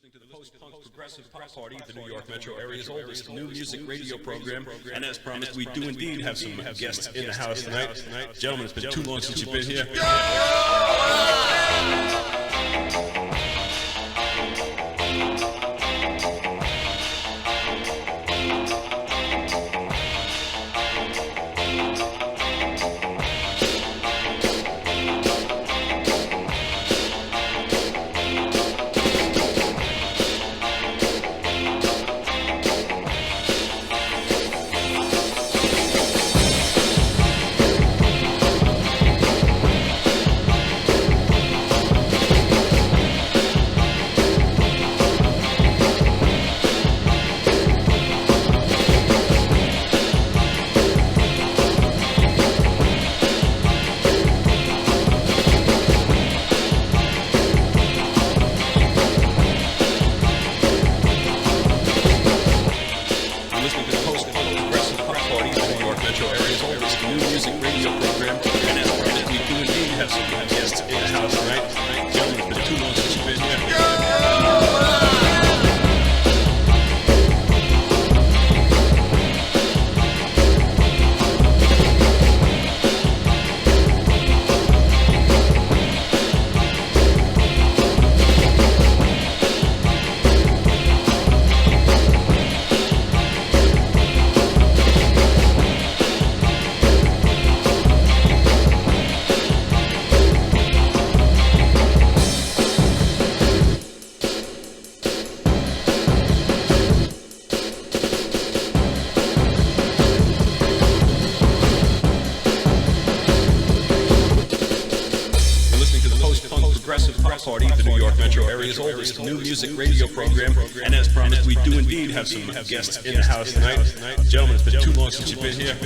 listening to the post-punk progressive pop party, the New York metro area's oldest new music radio program. And as promised, we do indeed have some guests in the house tonight. Gentlemen, it's been too long since you've been here. Party, the New York metro area's oldest new music radio program. And as promised, we do indeed have some guests in the house tonight. Gentlemen, it's been too long since you've been here.